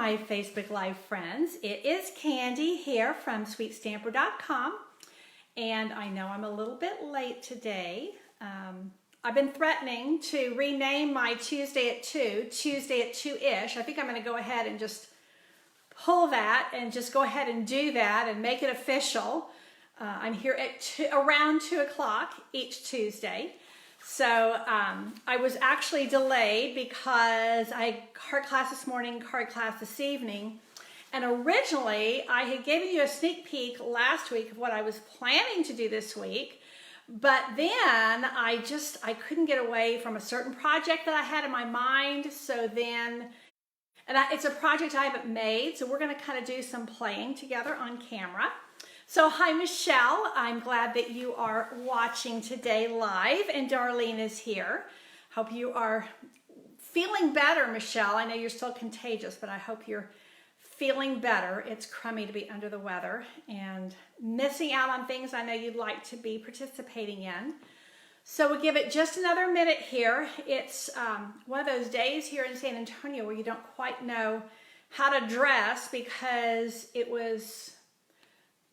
my Facebook Live friends. It is Candy here from SweetStamper.com, and I know I'm a little bit late today. I've been threatening to rename my Tuesday at 2-ish. I think I'm going to go ahead and just pull that and just go ahead and do that and make it official. I'm here at around 2 o'clock each Tuesday. So I was actually delayed because I had card class this morning, card class this evening. And originally I had given you a sneak peek last week of what I was planning to do this week. But then I couldn't get away from a certain project that I had in my mind. So then, it's a project I haven't made. So we're going to kind of do some playing together on camera. So hi, Michelle. I'm glad that you are watching today live, and Darlene is here. Hope you are feeling better, Michelle. I know you're still contagious, but I hope you're feeling better. It's crummy to be under the weather and missing out on things I know you'd like to be participating in. So we'll give it just another minute here. It's one of those days here in San Antonio where you don't quite know how to dress because it was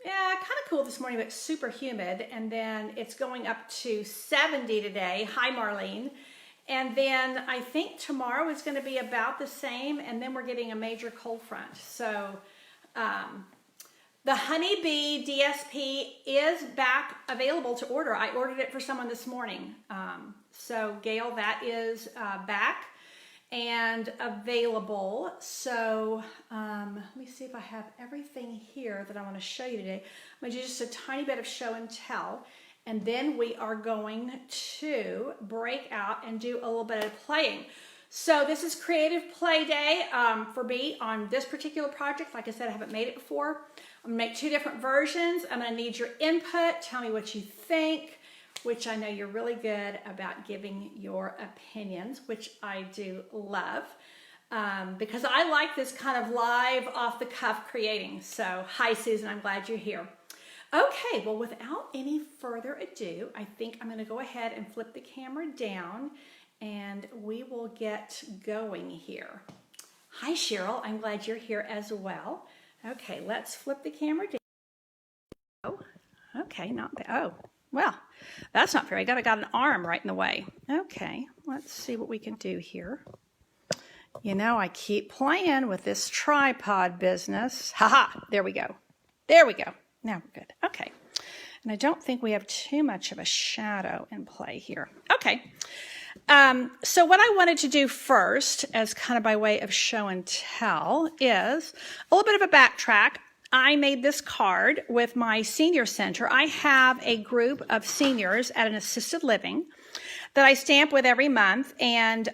kind of cool this morning, but super humid. And then it's going up to 70 today. Hi, Marlene. And then I think tomorrow is going to be about the same. And then we're getting a major cold front. So the Honeybee DSP is back available to order. I ordered it for someone this morning. So Gail, that is back and available. So let me see if I have everything here that I want to show you today. I'm going to do just a tiny bit of show and tell, and then we are going to break out and do a little bit of playing. So this is Creative Play Day for me on this particular project. Like I said, I haven't made it before. I'm going to make 2 different versions. I'm going to need your input. Tell me what you think, which I know you're really good about giving your opinions, which I do love, because I like this kind of live, off-the-cuff creating. So, hi, Susan, I'm glad you're here. Okay, well, without any further ado, I think I'm going to go ahead and flip the camera down, and we will get going here. Hi, Cheryl, I'm glad you're here as well. Okay, let's flip the camera down. Oh, okay, not bad. Oh. Well, that's not fair. I got an arm right in the way. Okay, let's see what we can do here. You know, I keep playing with this tripod business. Ha-ha, there we go. There we go. Now we're good. Okay, and I don't think we have too much of a shadow in play here. Okay, so what I wanted to do first, as kind of by way of show and tell, is a little bit of a backtrack. I made this card with my senior center. I have a group of seniors at an assisted living that I stamp with every month. And,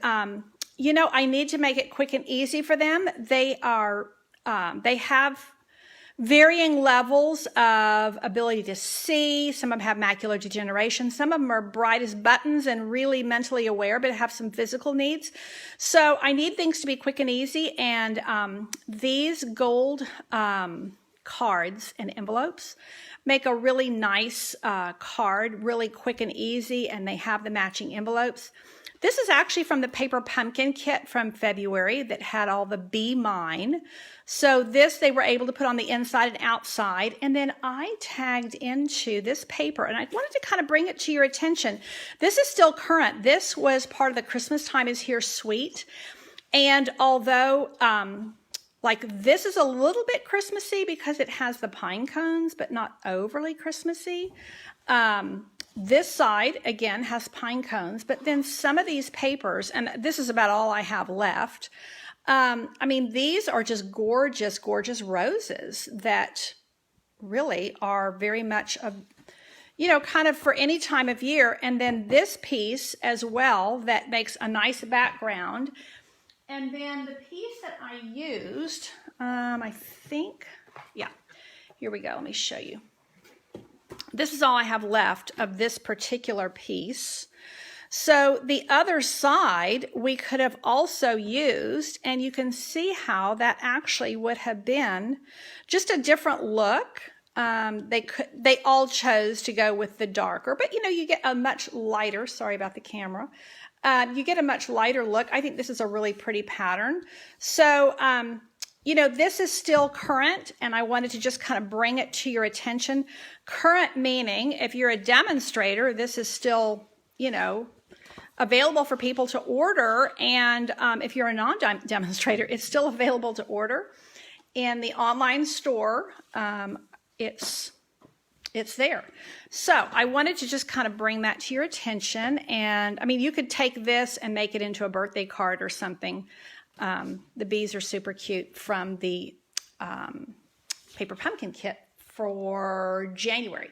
you know, I need to make it quick and easy for them. They have varying levels of ability to see. Some of them have macular degeneration. Some of them are bright as buttons and really mentally aware, but have some physical needs. So I need things to be quick and easy. And these gold cards and envelopes make a really nice card, really quick and easy, and they have the matching envelopes. This is actually from the Paper Pumpkin kit from February that had all the Be Mine. So this they were able to put on the inside and outside, and then I tagged into this paper, and I wanted to kind of bring it to your attention. This is still current. This was part of the Christmas Time is Here suite, and although like this is a little bit Christmassy because it has the pine cones, but not overly Christmassy. This side, again, has pine cones, but then some of these papers, and this is about all I have left. I mean, these are just gorgeous, gorgeous roses that really are very much of, you know, kind of for any time of year. And then this piece as well that makes a nice background. And then the piece that I used, I think, yeah, here we go. Let me show you. This is all I have left of this particular piece. So the other side we could have also used, and you can see how that actually would have been just a different look. They all chose to go with the darker, but you know, you get a much lighter, sorry about the camera, you get a much lighter look. I think this is a really pretty pattern. So you know, this is still current, and I wanted to just kind of bring it to your attention. Current meaning, if you're a demonstrator, this is still, you know, available for people to order. And if you're a non-demonstrator, it's still available to order. In the online store, it's there. So I wanted to just kind of bring that to your attention. And I mean, you could take this and make it into a birthday card or something. The bees are super cute from the paper pumpkin kit for January.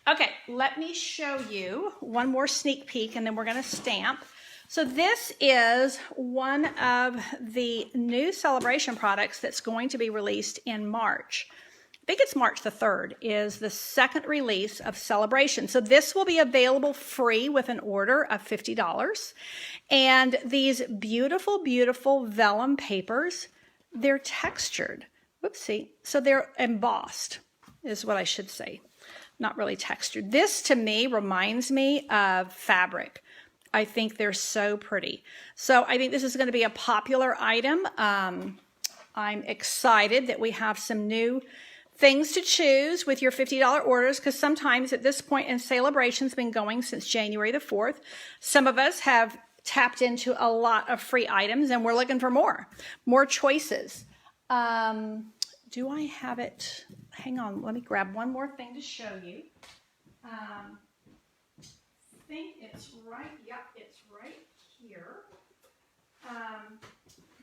Okay, let me show you one more sneak peek and then we're going to stamp. So this is one of the new celebration products that's going to be released in March. I think it's March the 3rd is the second release of Celebration. So this will be available free with an order of $50. And these beautiful, beautiful vellum papers, they're textured. Whoopsie. So they're embossed is what I should say. Not really textured. This to me reminds me of fabric. I think they're so pretty. So I think this is going to be a popular item. I'm excited that we have some new things to choose with your $50 orders, because sometimes at this point in Celebration's been going since January the 4th. Some of us have tapped into a lot of free items and we're looking for more choices. Do I have it? Hang on, let me grab one more thing to show you. I think it's right, yep, it's right here.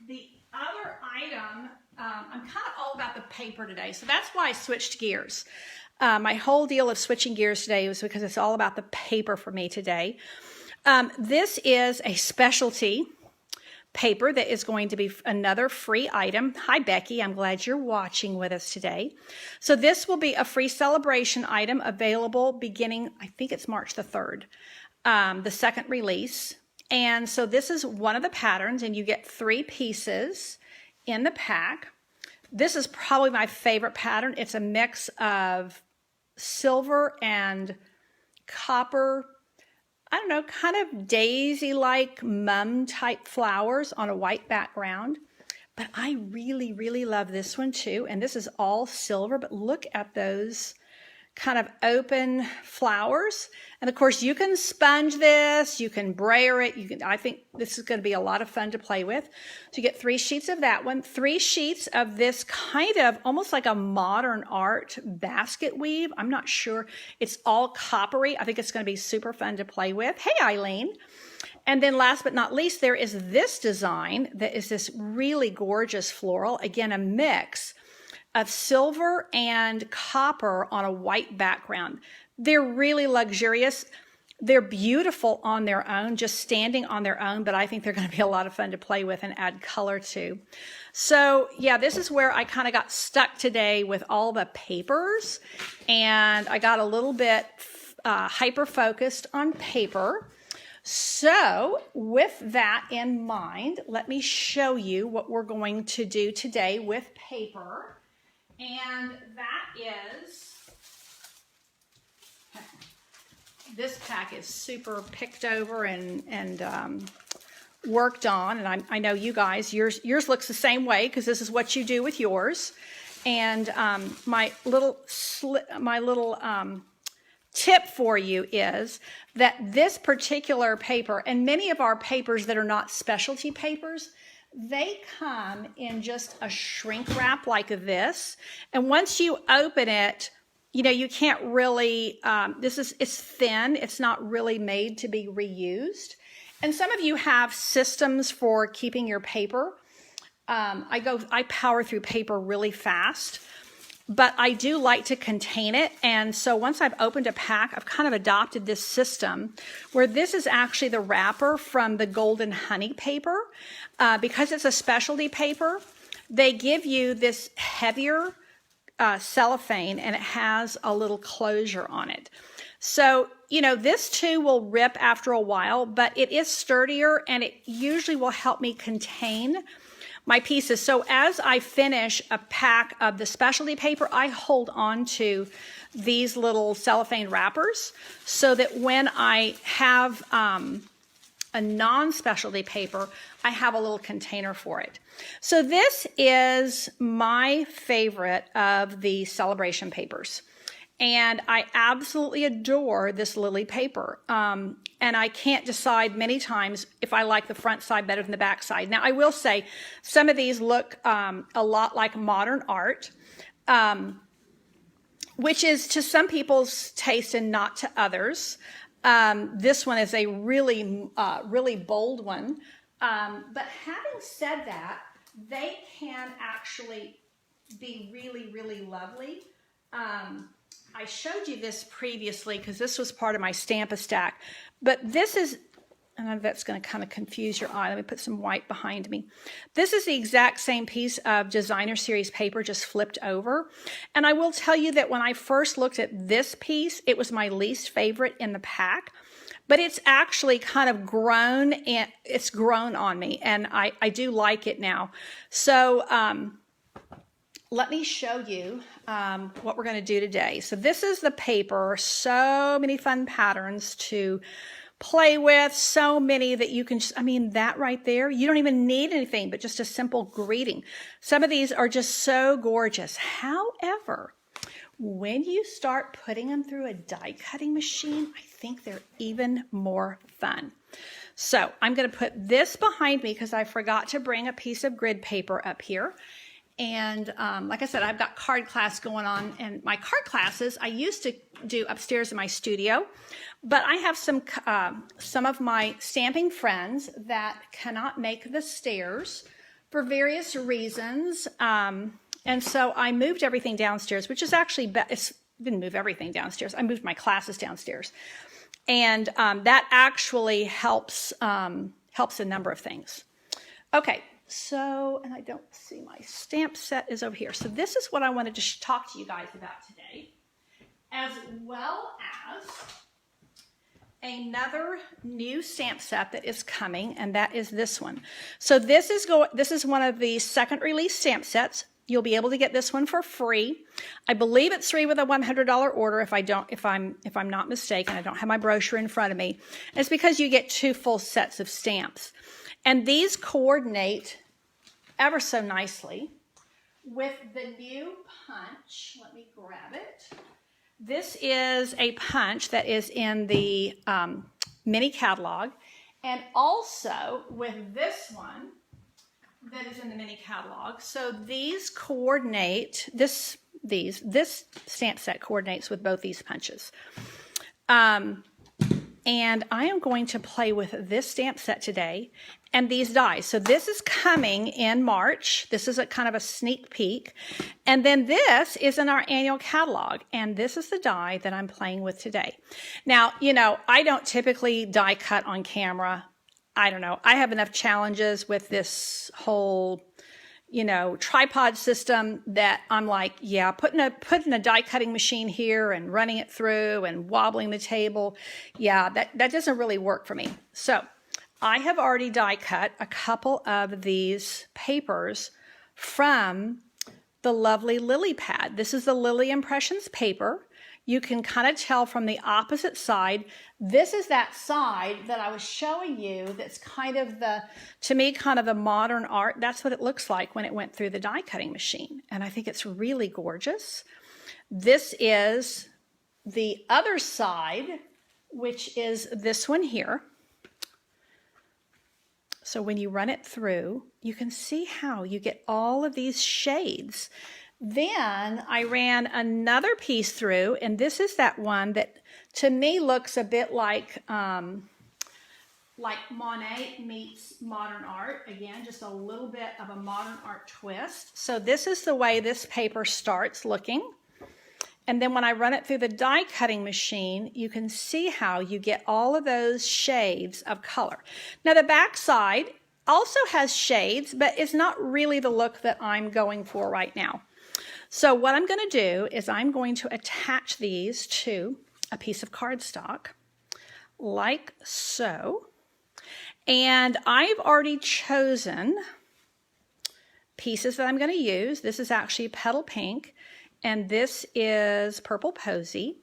The other item, I'm kind of all about the paper today, so that's why I switched gears. My whole deal of switching gears today was because it's all about the paper for me today. This is a specialty paper that is going to be another free item. Hi, Becky. I'm glad you're watching with us today. So this will be a free celebration item available beginning, I think it's March the 3rd, the second release. And so this is one of the patterns, and you get 3 pieces in the pack. This is probably my favorite pattern. It's a mix of silver and copper, I don't know, kind of daisy-like mum type flowers on a white background. But I really, really love this one too. And this is all silver, but look at those kind of open flowers. And of course you can sponge this, you can brayer it. I think this is going to be a lot of fun to play with. So you get 3 sheets of that one, 3 sheets of this kind of almost like a modern art basket weave. I'm not sure. It's all coppery. I think it's going to be super fun to play with. Hey, Eileen. And then last but not least, there is this design that is this really gorgeous floral. Again, a mix of silver and copper on a white background. They're really luxurious. They're beautiful on their own, just standing on their own, but I think they're going to be a lot of fun to play with and add color to. So yeah, this is where I kind of got stuck today with all the papers, and I got a little bit hyper-focused on paper. So with that in mind, let me show you what we're going to do today with paper. And that is, this pack is super picked over and worked on. And I know you guys, yours looks the same way because this is what you do with yours. And my little tip for you is that this particular paper, and many of our papers that are not specialty papers, they come in just a shrink wrap like this. And once you open it, you know, you can't really, it's thin. It's not really made to be reused. And some of you have systems for keeping your paper. I power through paper really fast, but I do like to contain it. And so once I've opened a pack, I've kind of adopted this system where this is actually the wrapper from the Golden Honey paper. Because it's a specialty paper, they give you this heavier cellophane, and it has a little closure on it. So, you know, this too will rip after a while, but it is sturdier, and it usually will help me contain my pieces. So as I finish a pack of the specialty paper, I hold on to these little cellophane wrappers so that when I have a non-specialty paper, I have a little container for it. So this is my favorite of the celebration papers. And I absolutely adore this lily paper. And I can't decide many times if I like the front side better than the back side. Now, I will say some of these look a lot like modern art, which is to some people's taste and not to others. This one is a really, really bold one. But having said that, they can actually be really, really lovely. I showed you this previously because this was part of my Stamp-A-Stack, but this is, and that's going to kind of confuse your eye. Let me put some white behind me. This is the exact same piece of designer series paper, just flipped over. And I will tell you that when I first looked at this piece, it was my least favorite in the pack, but it's actually kind of grown, and it's grown on me, and I do like it now. So, let me show you what we're going to do today. So this is the paper. So many fun patterns to play with. So many that you can just, I mean, that right there, you don't even need anything but just a simple greeting. Some of these are just so gorgeous. However, when you start putting them through a die cutting machine, I think they're even more fun. So I'm going to put this behind me because I forgot to bring a piece of grid paper up here. And like I said, I've got card class going on, and my card classes I used to do upstairs in my studio, but I have some of my stamping friends that cannot make the stairs for various reasons, and so I moved everything downstairs, which is actually didn't move everything downstairs. I moved my classes downstairs, and that actually helps a number of things. Okay. So, and I don't see my stamp set is over here. So this is what I wanted to talk to you guys about today, as well as another new stamp set that is coming, and that is this one. So this is one of the second release stamp sets. You'll be able to get this one for free. I believe it's free with a $100 order if I'm not mistaken. I don't have my brochure in front of me. And it's because you get 2 full sets of stamps. And these coordinate ever so nicely with the new punch. Let me grab it. This is a punch that is in the mini catalog, and also with this one that is in the mini catalog. So these coordinate, this stamp set coordinates with both these punches. And I am going to play with this stamp set today and these dies. So this is coming in March. This is a kind of a sneak peek. And then this is in our annual catalog. And this is the die that I'm playing with today. Now, you know, I don't typically die cut on camera. I don't know. I have enough challenges with this whole, you know, tripod system that I'm like, yeah, putting a die cutting machine here and running it through and wobbling the table, yeah, that doesn't really work for me. So I have already die cut a couple of these papers from the lovely Lily pad. This is the Lily Impressions paper. You can kind of tell from the opposite side. This is that side that I was showing you that's kind of to me, kind of the modern art. That's what it looks like when it went through the die cutting machine. And I think it's really gorgeous. This is the other side, which is this one here. So when you run it through, you can see how you get all of these shades. Then I ran another piece through, and this is that one that to me looks a bit like Monet meets modern art. Again, just a little bit of a modern art twist. So this is the way this paper starts looking. And then when I run it through the die cutting machine, you can see how you get all of those shades of color. Now the back side also has shades, but it's not really the look that I'm going for right now. So what I'm going to do is I'm going to attach these to a piece of cardstock like so. And I've already chosen pieces that I'm going to use. This is actually Petal Pink, and this is Purple Posy.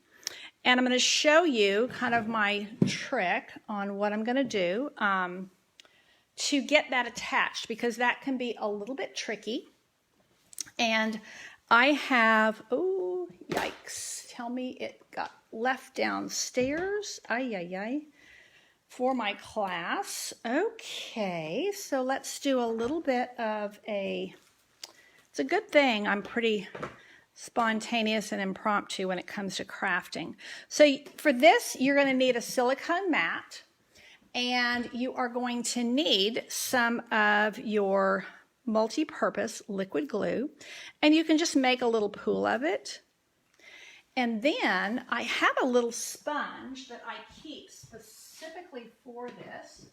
And I'm going to show you kind of my trick on what I'm going to do to get that attached, because that can be a little bit tricky. And I have, oh, yikes, tell me it got left downstairs. Ay, ay, ay. For my class. Okay, so let's do a little bit of it's a good thing I'm pretty spontaneous and impromptu when it comes to crafting. So for this, you're going to need a silicone mat, and you are going to need some of your multi-purpose liquid glue, and you can just make a little pool of it. And then I have a little sponge that I keep specifically for this,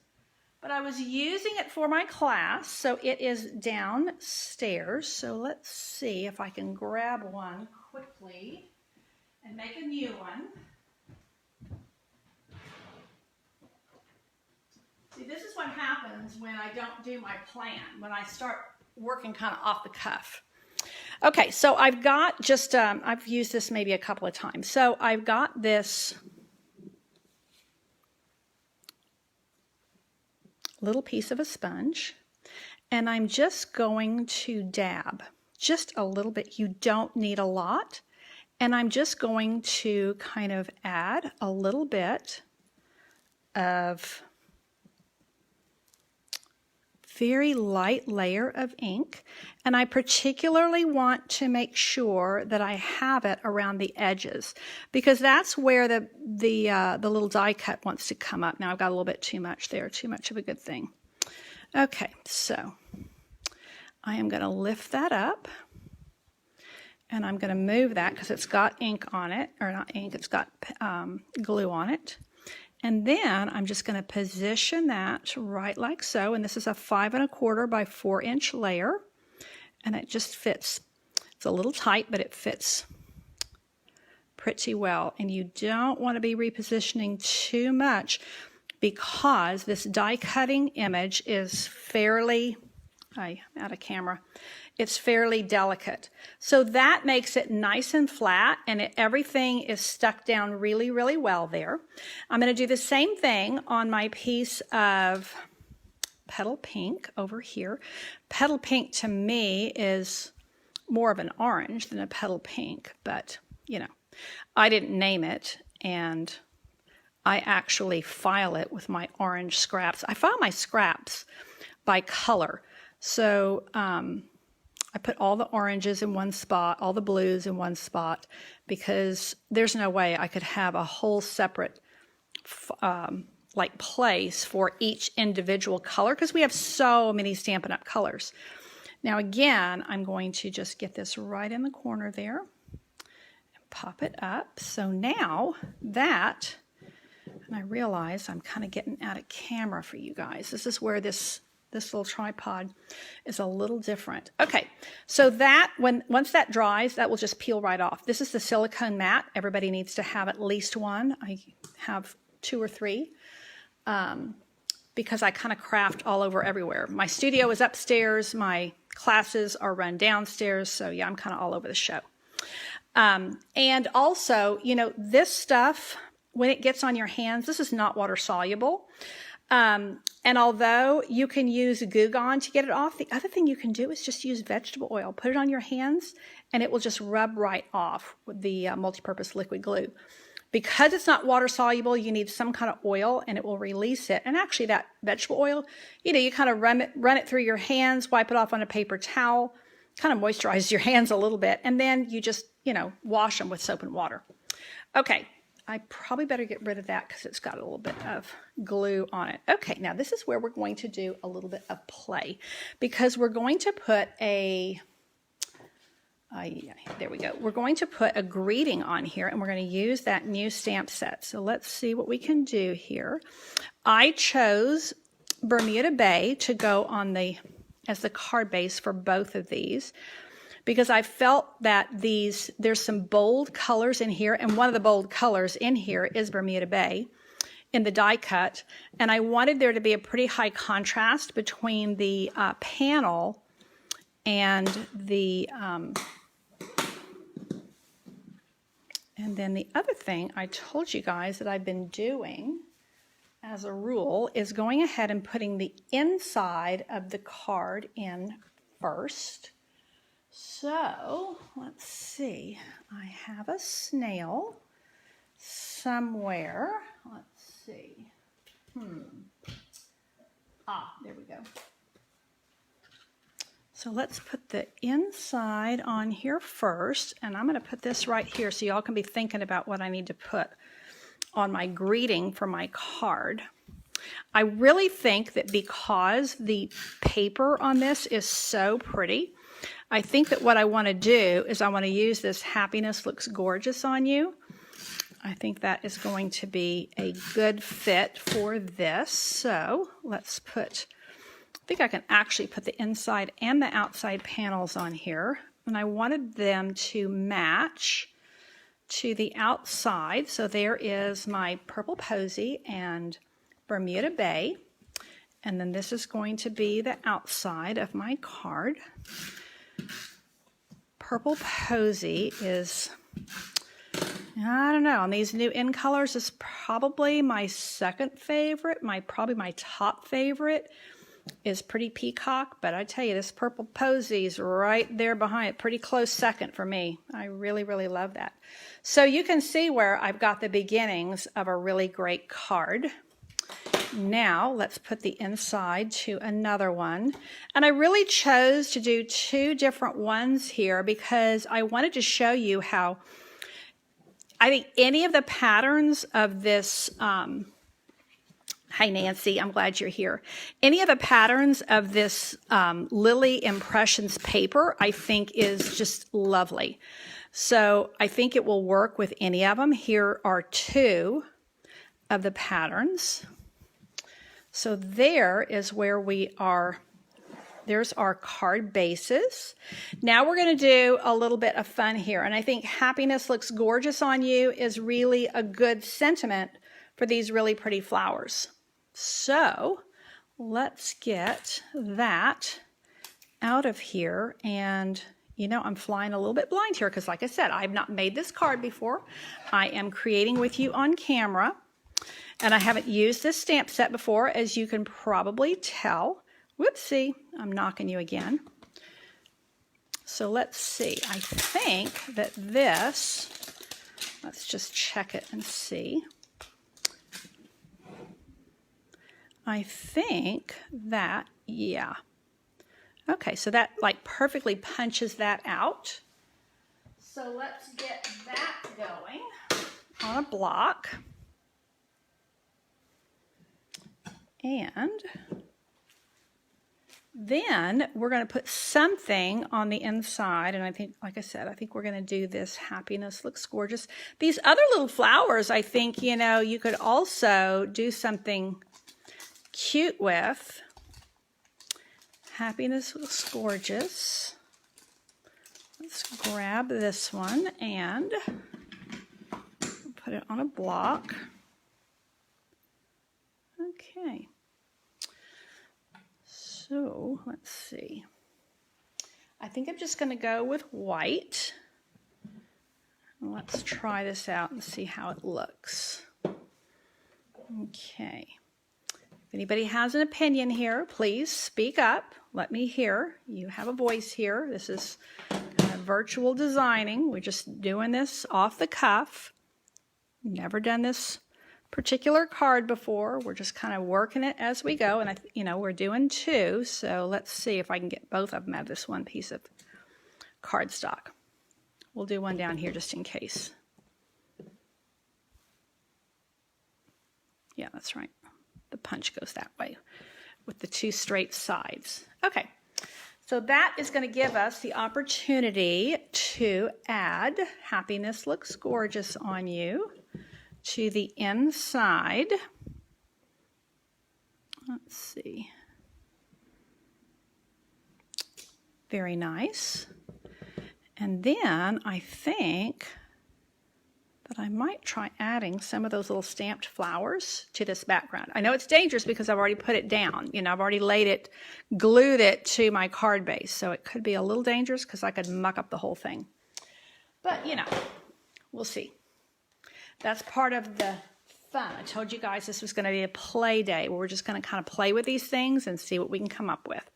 but I was using it for my class, so it is downstairs. So let's see if I can grab one quickly and make a new one. See, this is what happens when I don't do my plan, when I start working kind of off the cuff. Okay, so I've got just, I've used this maybe a couple of times. So I've got this little piece of a sponge, and I'm just going to dab just a little bit. You don't need a lot. And I'm just going to kind of add a little bit of very light layer of ink, and I particularly want to make sure that I have it around the edges, because that's where the little die cut wants to come up. Now I've got a little bit too much there, too much of a good thing. Okay, so I am going to lift that up, and I'm going to move that because it's got ink on it, or not ink, it's got glue on it. And then I'm just going to position that right like so. And this is a 5 1/4 by 4 inch layer. And it just fits. It's a little tight, but it fits pretty well. And you don't want to be repositioning too much, because this die cutting image is fairly, I'm out of camera. It's fairly delicate. So that makes it nice and flat, and everything is stuck down really, really well there. I'm going to do the same thing on my piece of petal pink over here. Petal pink to me is more of an orange than a petal pink, but you know, I didn't name it, and I actually file it with my orange scraps. I file my scraps by color. So I put all the oranges in one spot, all the blues in one spot, because there's no way I could have a whole separate like place for each individual color, because we have so many Stampin' Up! Colors. Now again, I'm going to just get this right in the corner there and pop it up. So now that, and I realize I'm kind of getting out of camera for you guys. This is where this little tripod is a little different. Okay, so that, once that dries, that will just peel right off. This is the silicone mat. Everybody needs to have at least one. I have 2 or 3 because I kind of craft all over everywhere. My studio is upstairs. My classes are run downstairs. So yeah, I'm kind of all over the show. And also, you know, this stuff, when it gets on your hands, this is not water soluble. And although you can use Goo Gone to get it off, the other thing you can do is just use vegetable oil. Put it on your hands, and it will just rub right off with the multi-purpose liquid glue. Because it's not water soluble, you need some kind of oil, and it will release it. And actually, that vegetable oil, you know, you kind of run it through your hands, wipe it off on a paper towel, kind of moisturize your hands a little bit, and then you just, you know, wash them with soap and water. Okay. I probably better get rid of that because it's got a little bit of glue on it. Okay, now this is where we're going to do a little bit of play, because we're going to put there we go. We're going to put a greeting on here, and we're going to use that new stamp set. So let's see what we can do here. I chose Bermuda Bay to go on as the card base for both of these, because I felt that there's some bold colors in here, and one of the bold colors in here is Bermuda Bay in the die cut, and I wanted there to be a pretty high contrast between the panel and the And then the other thing I told you guys that I've been doing as a rule is going ahead and putting the inside of the card in first. So let's see, I have a snail somewhere. Let's see. There we go. So let's put the inside on here first, and I'm going to put this right here so y'all can be thinking about what I need to put on my greeting for my card. I really think that because the paper on this is so pretty, I think that what I want to do is I want to use this Happiness Looks Gorgeous on You. I think that is going to be a good fit for this. So let's put, I think I can actually put the inside and the outside panels on here. And I wanted them to match to the outside. So there is my Purple Posy and Bermuda Bay. And then this is going to be the outside of my card. Purple Posy is, I don't know, on these new in colors is probably my second favorite. Probably my top favorite is Pretty Peacock, but I tell you, this Purple Posy is right there behind it, pretty close second for me. I really, really love that. So you can see where I've got the beginnings of a really great card. Now let's put the inside to another one. And I really chose to do two different ones here because I wanted to show you how I think any of the patterns of this, hi Nancy, I'm glad you're here. Any of the patterns of this Lily Impressions paper I think is just lovely. So I think it will work with any of them. Here are two of the patterns. So there is where we are. There's our card bases. Now we're going to do a little bit of fun here. And I think Happiness Looks Gorgeous on You is really a good sentiment for these really pretty flowers. So let's get that out of here. And, you know, I'm flying a little bit blind here because, like I said, I've not made this card before. I am creating with you on camera. And I haven't used this stamp set before, as you can probably tell. Whoopsie, I'm knocking you again. So let's see. I think that this, let's just check it and see. I think that, yeah. Okay, so that like perfectly punches that out. So let's get that going on a block. And then we're going to put something on the inside, and I think, like I said, I think we're going to do this Happiness Looks Gorgeous. These other little flowers, I think, you know, you could also do something cute with. Happiness Looks Gorgeous. Let's grab this one and put it on a block. Okay. So let's see. I think I'm just going to go with white. Let's try this out and see how it looks. Okay. If anybody has an opinion here, please speak up. Let me hear. You have a voice here. This is virtual designing. We're just doing this off the cuff. Never done this particular card before. We're just kind of working it as we go, and you know, we're doing two, so let's see if I can get both of them out of this one piece of cardstock. We'll do one down here just in case. Yeah, that's right. The punch goes that way with the two straight sides. Okay, so that is going to give us the opportunity to add Happiness Looks Gorgeous on You to the inside. Let's see. Very nice. And then I think that I might try adding some of those little stamped flowers to this background. I know it's dangerous because I've already put it down. You know, I've already laid it, glued it to my card base. So it could be a little dangerous because I could muck up the whole thing. But, you know, we'll see. That's part of the fun. I told you guys this was going to be a play day where we're just going to kind of play with these things and see what we can come up with.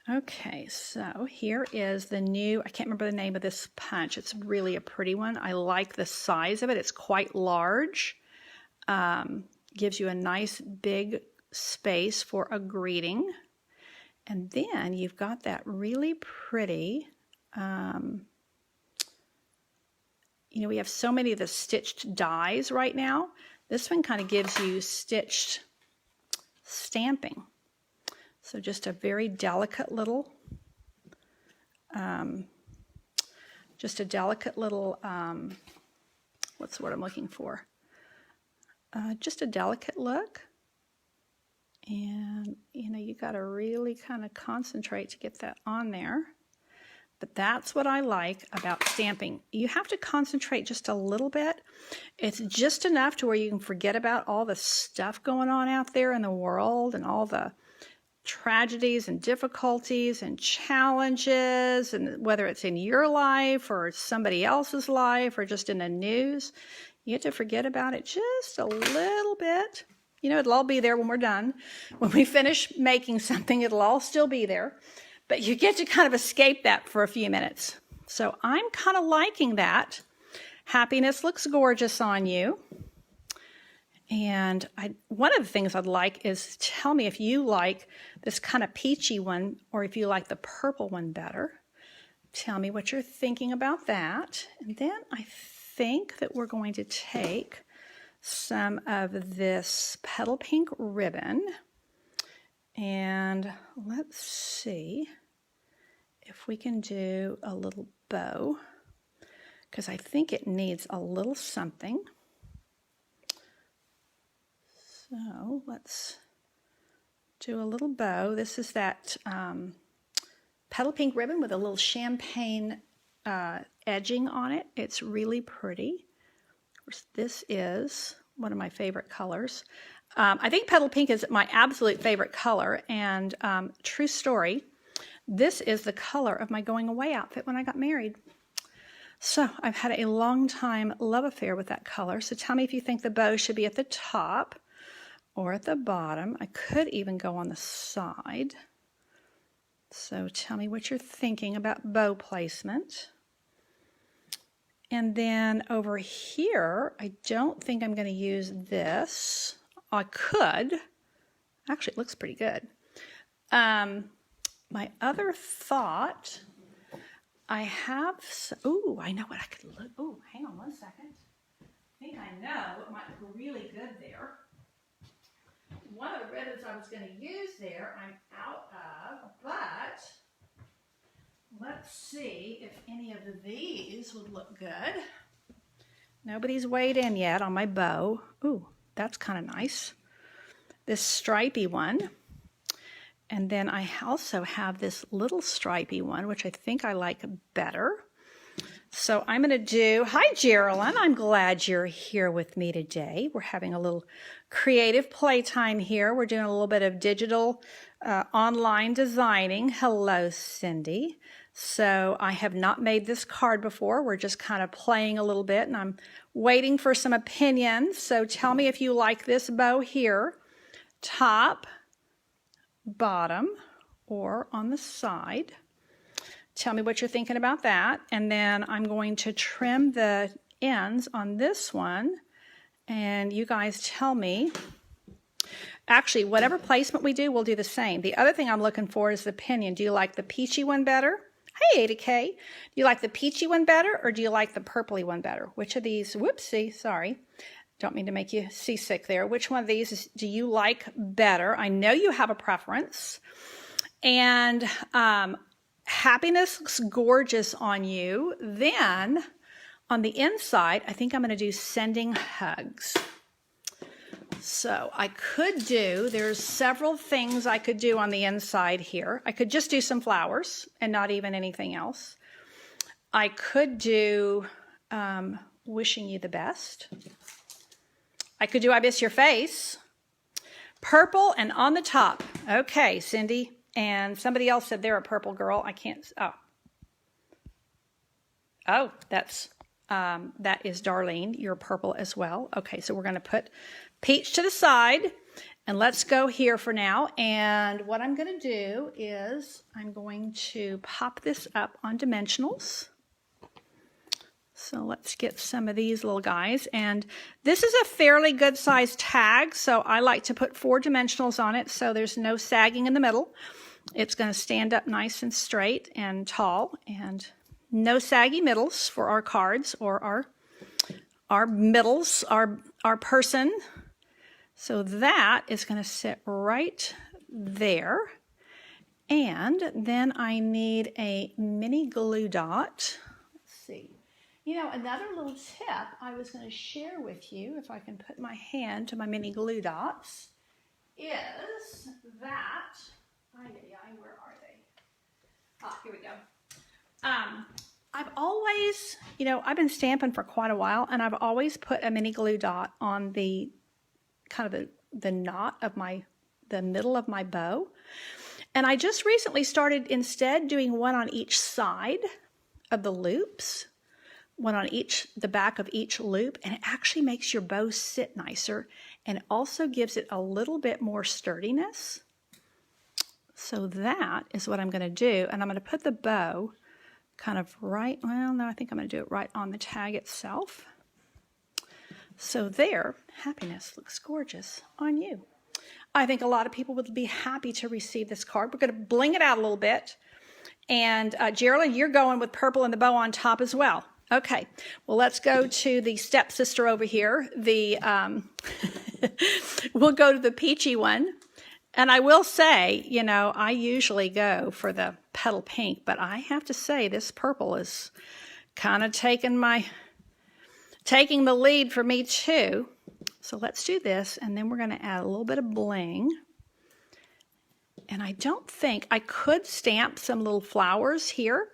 Okay, so here is the new, I can't remember the name of this punch. It's really a pretty one. I like the size of it. It's quite large. Gives you a nice big space for a greeting. And then you've got that really pretty, we have so many of the stitched dies right now. This one kind of gives you stitched stamping. So just a very delicate little, what's the word I'm looking for? Just a delicate look. And, you got to really kind of concentrate to get that on there. But that's what I like about stamping. You have to concentrate just a little bit. It's just enough to where you can forget about all the stuff going on out there in the world and all the tragedies and difficulties and challenges, and whether it's in your life or somebody else's life or just in the news. You have to forget about it just a little bit. It'll all be there when we're done. When we finish making something, it'll all still be there. But you get to kind of escape that for a few minutes. So I'm kind of liking that. Happiness looks gorgeous on you. And one of the things I'd like is tell me if you like this kind of peachy one or if you like the purple one better. Tell me what you're thinking about that. And then I think that we're going to take some of this petal pink ribbon, and let's see if we can do a little bow, because I think it needs a little something. So let's do a little bow. This is that petal pink ribbon with a little champagne edging on it. It's really pretty. Of course, this is one of my favorite colors. I think petal pink is my absolute favorite color, and true story, this is the color of my going away outfit when I got married. So I've had a long time love affair with that color. So tell me if you think the bow should be at the top or at the bottom. I could even go on the side. So tell me what you're thinking about bow placement. And then over here, I don't think I'm going to use this. I could. Actually, it looks pretty good. My other thought, I have, I know what I could look. Oh, hang on one second. I think I know what might look really good there. One of the ribbons I was going to use there, I'm out of, but let's see if any of these would look good. Nobody's weighed in yet on my bow. Ooh, that's kind of nice. This stripy one. And then I also have this little stripy one, which I think I like better. So I'm going to do, hi Geraldine, I'm glad you're here with me today. We're having a little creative playtime here. We're doing a little bit of digital online designing. Hello, Cindy. So I have not made this card before. We're just kind of playing a little bit, and I'm waiting for some opinions. So tell me if you like this bow here, top, bottom, or on the side. Tell me what you're thinking about that. And then I'm going to trim the ends on this one. And you guys tell me. Actually, whatever placement we do, we'll do the same. The other thing I'm looking for is the opinion. Do you like the peachy one better? Hey, Ada K. Do you like the peachy one better, or do you like the purpley one better? Which of these, whoopsie, sorry. Don't mean to make you seasick there. Which one of these do you like better? I know you have a preference. And happiness looks gorgeous on you. Then on the inside, I think I'm going to do sending hugs. So I could do, there's several things I could do on the inside here. I could just do some flowers and not even anything else. I could do wishing you the best. I could do I miss your face. Purple and on the top. Okay, Cindy. And somebody else said they're a purple girl. I can't, oh, that's, that is Darlene, your purple as well. Okay, so we're going to put peach to the side, and let's go here for now. And what I'm going to do is I'm going to pop this up on dimensionals. So let's get some of these little guys. And this is a fairly good sized tag, so I like to put 4 dimensionals on it so there's no sagging in the middle. It's going to stand up nice and straight and tall, and no saggy middles for our cards or our middles, our person. So that is going to sit right there. And then I need a mini glue dot. Let's see. You know, another little tip I was going to share with you, if I can put my hand to my mini glue dots, is that, where are they? Ah, here we go. I've always, you know, I've been stamping for quite a while, and I've always put a mini glue dot on the kind of the knot of the middle of my bow. And I just recently started instead doing one on each side of the loops, one on the back of each loop, and it actually makes your bow sit nicer and also gives it a little bit more sturdiness. So that is what I'm going to do, and I'm going to put the bow kind of right, well, no, I think I'm going to do it right on the tag itself. So there, happiness looks gorgeous on you. I think a lot of people would be happy to receive this card. We're going to bling it out a little bit. And Geraldine, you're going with purple and the bow on top as well. Okay, well, let's go to the stepsister over here. We'll go to the peachy one. And I will say, you know, I usually go for the petal pink, but I have to say this purple is kind of taking the lead for me too. So let's do this, and then we're going to add a little bit of bling. And I think I could stamp some little flowers here,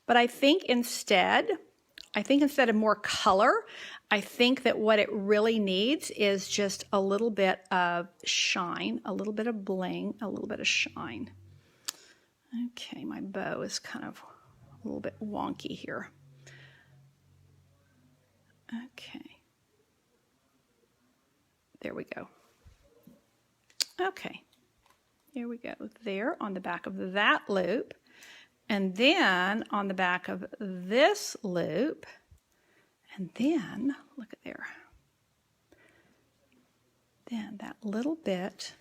but I think instead of more color, I think that what it really needs is just a little bit of shine, a little bit of bling, a little bit of shine. Okay, my bow is kind of a little bit wonky here. Okay. There we go. Okay. Here we go. There on the back of that loop. And then on the back of this loop. And then, look at there. Then that little bit.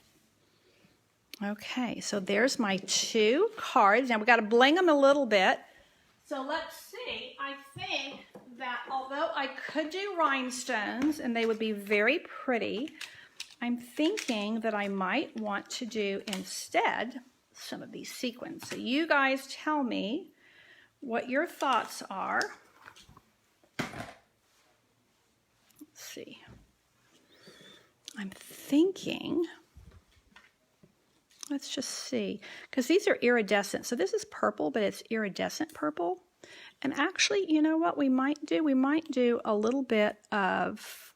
Okay, so there's my 2 cards. Now we've got to bling them a little bit. So let's see. I think that although I could do rhinestones and they would be very pretty, I'm thinking that I might want to do instead some of these sequins. So you guys tell me what your thoughts are. Let's see. I'm thinking, let's just see, because these are iridescent. So this is purple, but it's iridescent purple. And actually, you know what we might do? We might do a little bit of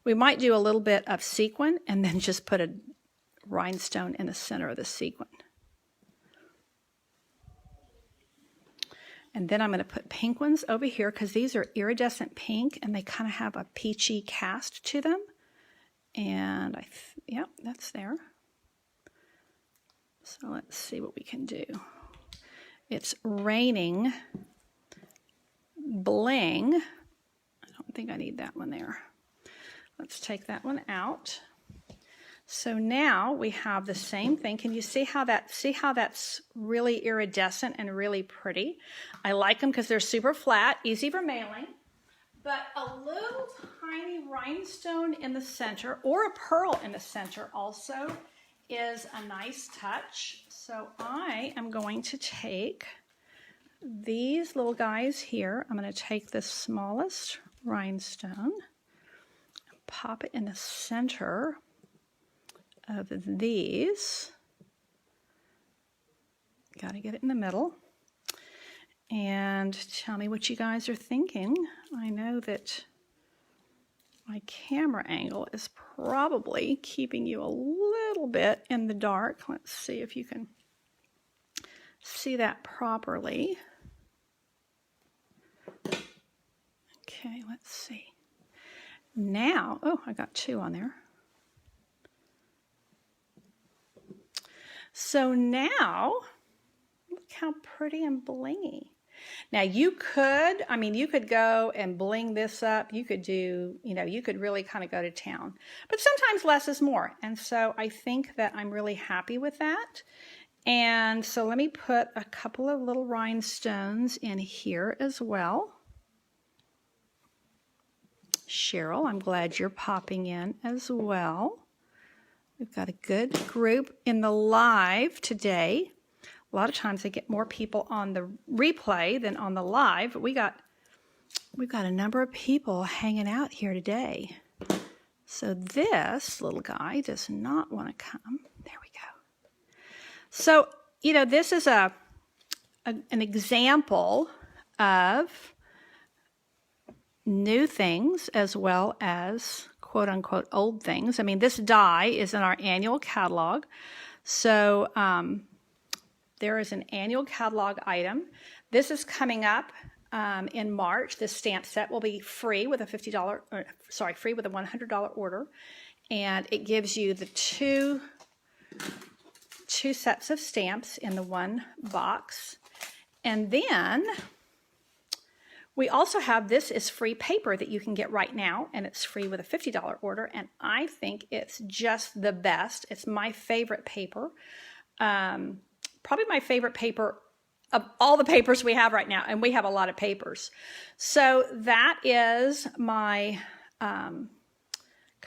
we might do a little bit of sequin and then just put a rhinestone in the center of the sequin. And then I'm going to put pink ones over here because these are iridescent pink and they kind of have a peachy cast to them. And yep, that's there. So let's see what we can do. It's raining bling. I don't think I need that one there. Let's take that one out. So now we have the same thing. Can you see how that's really iridescent and really pretty? I like them because they're super flat, easy for mailing. But a little tiny rhinestone in the center or a pearl in the center also is a nice touch. So I am going to take these little guys here. I'm going to take the smallest rhinestone and pop it in the center of these. Got to get it in the middle. And tell me what you guys are thinking. I know that my camera angle is probably keeping you a little bit in the dark. Let's see if you can see that properly. Okay, let's see. Now, oh, I got 2 on there. So now, look how pretty and blingy. Now you could, you could go and bling this up. You could do, you could really kind of go to town. But sometimes less is more. And so I think that I'm really happy with that. And so let me put a couple of little rhinestones in here as well. Cheryl, I'm glad you're popping in as well. We've got a good group in the live today. A lot of times I get more people on the replay than on the live. We've got a number of people hanging out here today. So this little guy does not want to come. There we go. So, this is an example of new things as well as quote-unquote old things. This die is in our annual catalog. So there is an annual catalog item. This is coming up in March. This stamp set will be free with a free with a $100 order. And it gives you the two sets of stamps in the one box. And then we also have, this is free paper that you can get right now, and it's free with a $50 order, and I think it's just the best. It's my favorite paper. Probably my favorite paper of all the papers we have right now, and we have a lot of papers. So that is my kind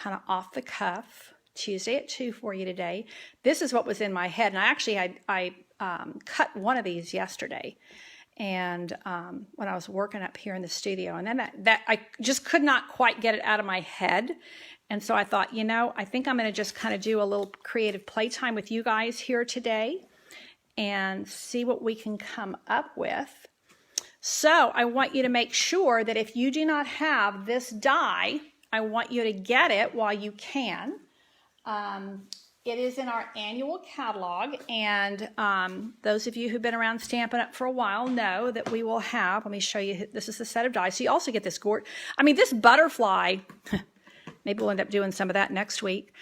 of off-the-cuff Tuesday at 2 for you today. This is what was in my head, and I cut one of these yesterday. And when I was working up here in the studio, and then that I just could not quite get it out of my head. And so I thought, I think I'm going to just kind of do a little creative playtime with you guys here today and see what we can come up with. So I want you to make sure that if you do not have this die, I want you to get it while you can. It is in our annual catalog, and those of you who've been around Stampin' Up! For a while know that we will have, let me show you, this is the set of dies. So you also get this this butterfly, maybe we'll end up doing some of that next week.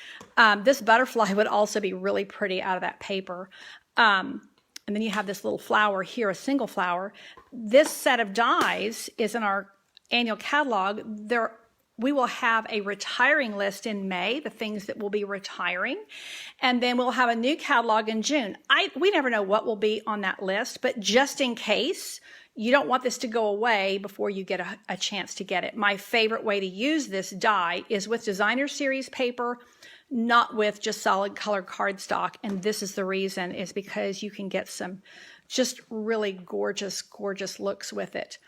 This butterfly would also be really pretty out of that paper. And then you have this little flower here, a single flower. This set of dies is in our annual catalog. We will have a retiring list in May, the things that will be retiring, and then we'll have a new catalog in June. We never know what will be on that list, but just in case, you don't want this to go away before you get a chance to get it. My favorite way to use this die is with designer series paper, not with just solid color cardstock, and this is the reason, is because you can get some just really gorgeous, gorgeous looks with it.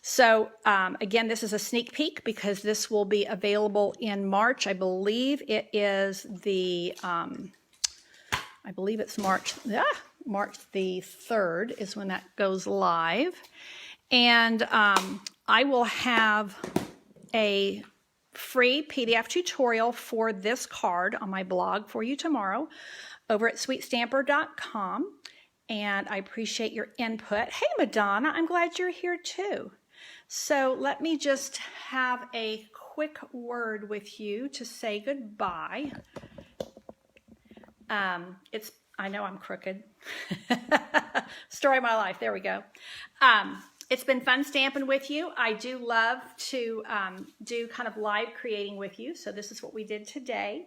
So again, this is a sneak peek because this will be available in March. I believe it is it's March the 3rd is when that goes live. And I will have a free PDF tutorial for this card on my blog for you tomorrow over at sweetstamper.com. And I appreciate your input. Hey, Madonna, I'm glad you're here too. So let me just have a quick word with you to say goodbye. I know I'm crooked. Story of my life. There we go. It's been fun stamping with you. I do love to do kind of live creating with you. So this is what we did today.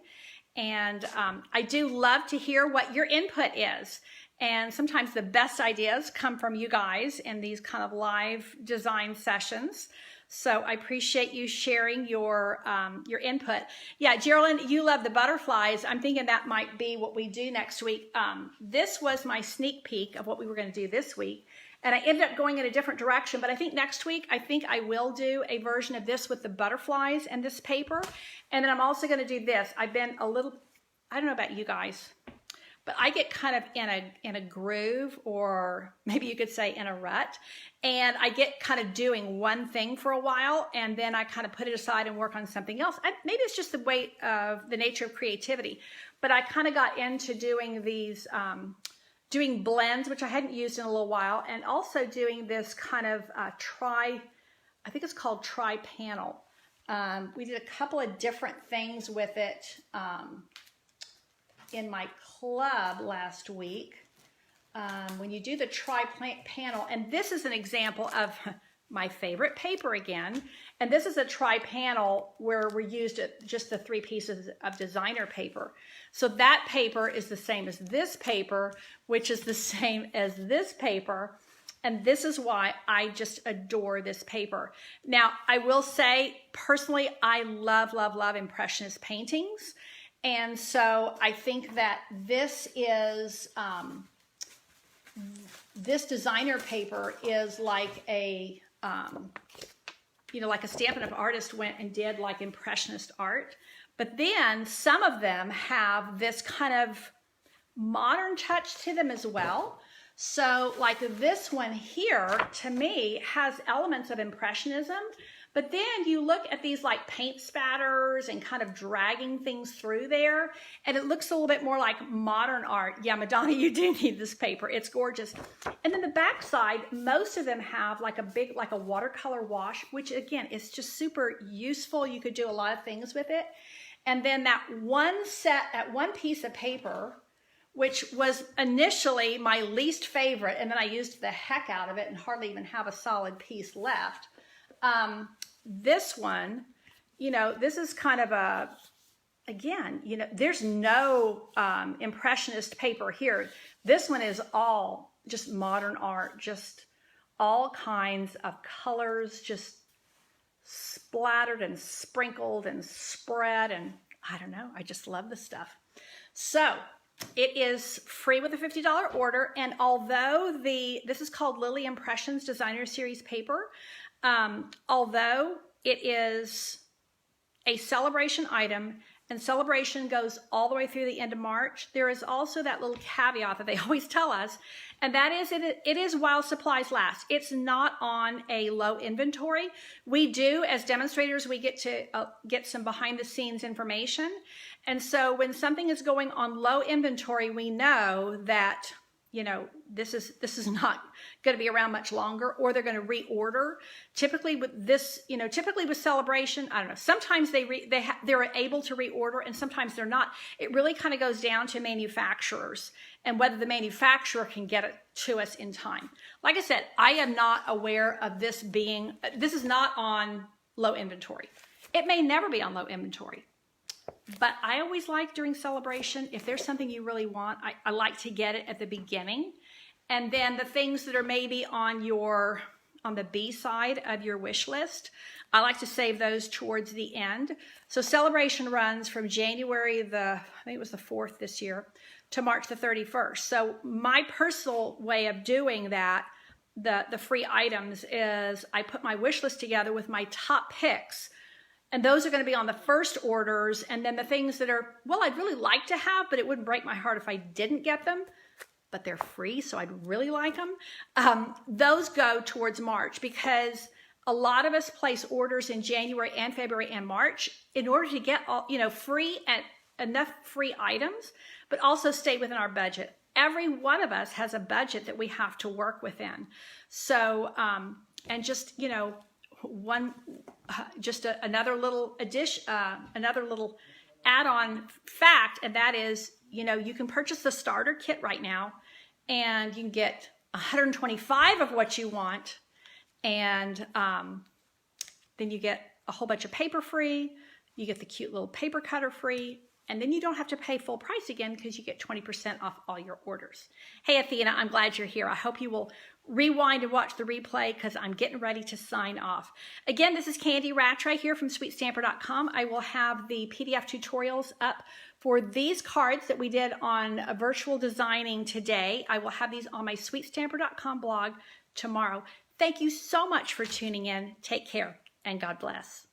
And I do love to hear what your input is. And sometimes the best ideas come from you guys in these kind of live design sessions. So I appreciate you sharing your input. Yeah, Geraldine, you love the butterflies. I'm thinking that might be what we do next week. This was my sneak peek of what we were going to do this week. And I ended up going in a different direction. But I think next week, I will do a version of this with the butterflies and this paper. And then I'm also going to do this. I've been a little, I don't know about you guys, but I get kind of in a groove, or maybe you could say in a rut, and I get kind of doing one thing for a while, and then I kind of put it aside and work on something else. Maybe it's just the way of the nature of creativity, but I kind of got into doing these doing blends, which I hadn't used in a little while, and also doing this kind of I think it's called tri-panel. We did a couple of different things with it in my club last week. When you do the tri-panel, and this is an example of my favorite paper again, and this is a tri-panel where we used just the 3 pieces of designer paper. So that paper is the same as this paper, which is the same as this paper, and this is why I just adore this paper. Now, I will say, personally, I love, love, love Impressionist paintings, and so I think that this is, this designer paper is like a, you know, like a Stampin' Up artist went and did like Impressionist art. But then some of them have this kind of modern touch to them as well. So like this one here, to me, has elements of Impressionism. But then you look at these like paint spatters and kind of dragging things through there, and it looks a little bit more like modern art. Yeah, Madonna, you do need this paper. It's gorgeous. And then the back side, most of them have like a big, like a watercolor wash, which again, is just super useful. You could do a lot of things with it. And then that one piece of paper, which was initially my least favorite, and then I used the heck out of it and hardly even have a solid piece left. This one, you know, this is kind of a, again, you know, there's no Impressionist paper here. This one is all just modern art, just all kinds of colors, just splattered and sprinkled and spread, and I don't know, I just love this stuff. So it is free with a $50 order, and although this is called Lily Impressions Designer Series paper, although it is a celebration item, and celebration goes all the way through the end of March, there is also that little caveat that they always tell us, and that is it is while supplies last. It's not on a low inventory. We do, as demonstrators, we get to get some behind the scenes information. And so when something is going on low inventory, we know that, you know, this is not going to be around much longer, or they're going to reorder. Typically with this, you know, typically with celebration, I don't know, sometimes they're able to reorder and sometimes they're not. It really kind of goes down to manufacturers and whether the manufacturer can get it to us in time. Like I said, I am not aware of this is not on low inventory. It may never be on low inventory. But I always like during celebration, if there's something you really want, I like to get it at the beginning. And then the things that are maybe on the B side of your wish list, I like to save those towards the end. So celebration runs from January I think it was the 4th this year, to March the 31st. So my personal way of doing that, the free items, is I put my wish list together with my top picks. And those are going to be on the first orders. And then the things that are, well, I'd really like to have, but it wouldn't break my heart if I didn't get them, but they're free, so I'd really like them. Those go towards March, because a lot of us place orders in January and February and March in order to get all, you know, free and enough free items, but also stay within our budget. Every one of us has a budget that we have to work within. So, and just, you know, another little addition, another little add-on fact, and that is, you know, you can purchase the starter kit right now, and you can get 125 of what you want, and then you get a whole bunch of paper free. You get the cute little paper cutter free, and then you don't have to pay full price again because you get 20% off all your orders. Hey, Athena, I'm glad you're here. I hope you will rewind and watch the replay because I'm getting ready to sign off. Again, this is Candy Rattray here from SweetStamper.com. I will have the PDF tutorials up for these cards that we did on virtual designing today. I will have these on my SweetStamper.com blog tomorrow. Thank you so much for tuning in. Take care and God bless.